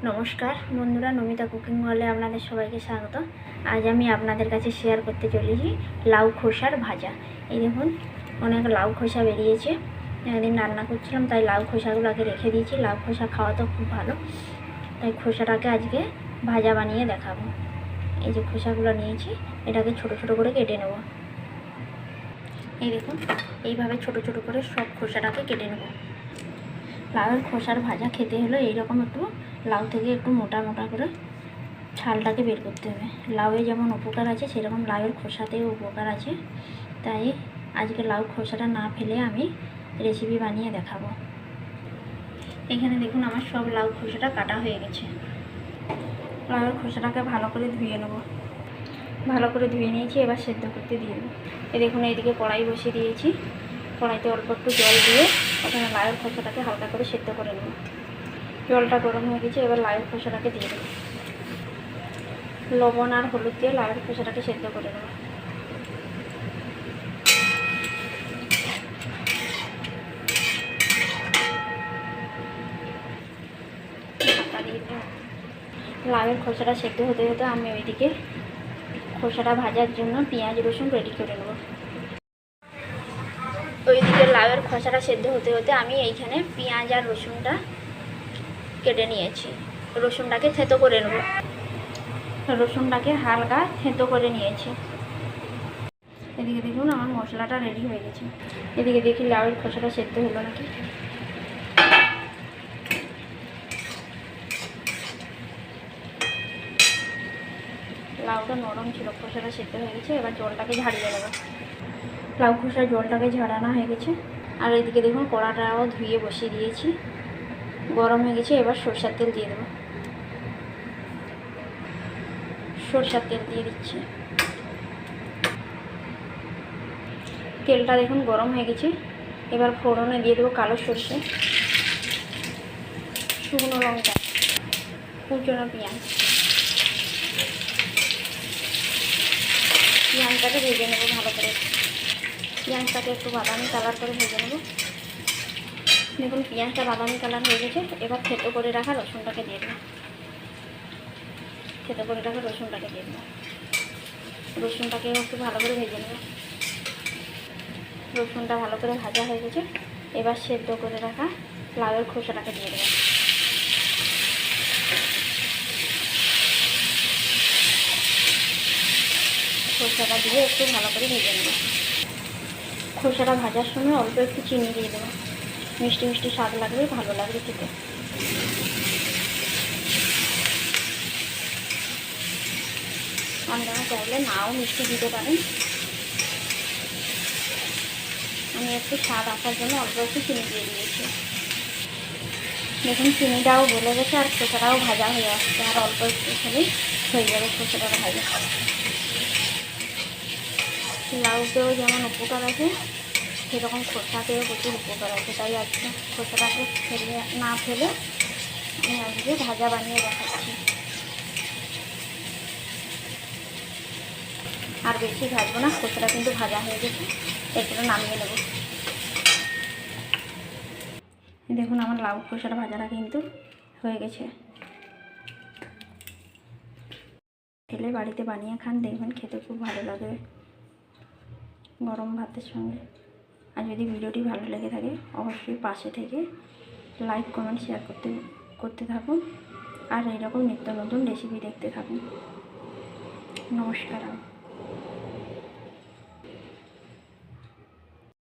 নমস্কার বন্ধুরা, নমিতা কুকিং ওয়ার্ল্ডে আপনাদের সবাইকে স্বাগত। আজ আমি আপনাদের কাছে শেয়ার করতে চলেছি লাউ খোসার ভাজা। এই দেখুন, অনেক লাউ খোসা বেরিয়েছে। একদিন রান্না করছিলাম, তাই লাউ খোসাগুলোকে রেখে দিয়েছি। লাউ খোসা খাওয়া তো খুব ভালো, তাই খোসাটাকে আজকে ভাজা বানিয়ে দেখাবো। এই যে খোসাগুলো নিয়েছি, এটাকে ছোট ছোট করে কেটে নেব। এই দেখুন, এইভাবে ছোট ছোট করে সব খোসাটাকে কেটে নেব। লাউয়ের খোসার ভাজা খেতে হলে এইরকম একটু লাউ থেকে একটু মোটা মোটা করে ছালটাকে বের করতে হবে। লাউয়ে যেমন উপকার আছে, সেরকম লাউয়ের খোসাতেও উপকার আছে। তাই আজকে লাউ খোসাটা না ফেলে আমি রেসিপি বানিয়ে দেখাবো। এখানে দেখুন, আমার সব লাউ খোসাটা কাটা হয়ে গেছে। লাউয়ের খোসাটাকে ভালো করে ধুয়ে নেব। ভালো করে ধুয়ে নিয়েছি, এবার সেদ্ধ করতে দিয়ে দেবো। দেখুন, এইদিকে কড়াই বসিয়ে দিয়েছি। কড়াইতে অল্প একটু জল দিয়ে ওখানে লাউয়ের খোসাটাকে হালকা করে সেদ্ধ করে নেব। জলটা গরম হয়ে গেছে, এবার লাউয়ের খোসাটাকে দিয়ে দেবো। লবণ আর হলুদ দিয়ে লাউয়ের খোসাটাকে সেদ্ধ করে নেব। লাউয়ের খোসাটা সেদ্ধ হতে হতে আমি ওইদিকে খোসাটা ভাজার জন্য পেঁয়াজ রসুন রেডি করে নেব। ওইদিকে লাউয়ের খোসাটা সেদ্ধ হতে হতে আমি এইখানে পেঁয়াজ আর রসুনটা কেটে নিয়েছি। রসুনটাকে থেতো করে নেব। রসুনটাকে হালকা থেতো করে নিয়েছি। এদিকে দেখুন, আমার মশলাটা রেডি হয়ে গেছে। এদিকে দেখি লাউয়ের খোসাটা সেদ্ধ হলো নাকি। লাউটা নরম ছিল, খোসাটা সেদ্ধ হয়ে গেছে। এবার জলটাকে ঝাড়িয়ে নেব। লাউ খোসার জলটাকে ঝাড়ানো হয়ে গেছে। আর এদিকে দেখুন, কড়াটাও ধুয়ে বসিয়ে দিয়েছি, গরম হয়ে গেছে। এবার সরষের তেল দিয়ে দেবো। সরষের তেল দিয়ে দিচ্ছি। তেলটা দেখুন গরম হয়ে গেছে। এবার ফোড়নে দিয়ে দেবো কালো সরষে, শুকনো লঙ্কা, কুচনো পেঁয়াজ। পেঁয়াজটাকে ভেজে নেবো ভালো করে। পেঁয়াজটাকে একটু বাদামি কালার করে ভেজে নেব। দেখুন, পেঁয়াজটা বাদামি কালার হয়ে গেছে। এবার থেতো করে রাখা রসুনটাকে দিয়ে দেবো। থেতো করে রাখা রসুনটাকে দিয়ে দেবো। রসুনটাকে একটু ভালো করে ভেজে নেব। রসুনটা ভালো করে ভাজা হয়ে গেছে। এবার সেদ্ধ করে রাখা লাউয়ের খোসাটাকে দিয়ে দেবো। খোসাটা দিয়ে একটু ভালো করে ভেজে নেব। খোসাটা ভাজার সময় অল্প একটু চিনি দিয়ে দেবো। মিষ্টি মিষ্টি স্বাদ লাগবে, ভালো লাগবে খেতে। আপনারা চাইলে নাও মিষ্টি দিতে পারেন। আমি একটু স্বাদ আসার জন্য অল্প একটু চিনি দিয়ে দিয়েছি। দেখুন, চিনিটাও গলে গেছে আর খোসাটাও ভাজা হয়ে আসছে। আর অল্প একটু হলেই হয়ে যাবে খোসাটা ভাজা। লাউতেও যেমন উপকার আছে, সেরকম খোসাতেও প্রচুর উপকার আছে। তাই আজকে খোসাটাকে না ফেলে আমি আজকে ভাজা বানিয়ে দেখাচ্ছি। আর বেশি ভাজবো না, খোসাটা কিন্তু ভাজা হয়ে গেছে। এরপরে নামিয়ে নেব। দেখুন, আমার লাউ খোসাটা ভাজাটা কিন্তু হয়ে গেছে। খেলে বাড়িতে বানিয়ে খান, দেখবেন খেতে খুব ভালো লাগবে গরম ভাতের সঙ্গে। আর যদি ভিডিওটি ভালো লেগে থাকে, অবশ্যই পাশে থেকে লাইক কমেন্ট শেয়ার করতে থাকুন। আর এইরকম নিত্য নতুন রেসিপি দেখতে থাকুন। নমস্কার।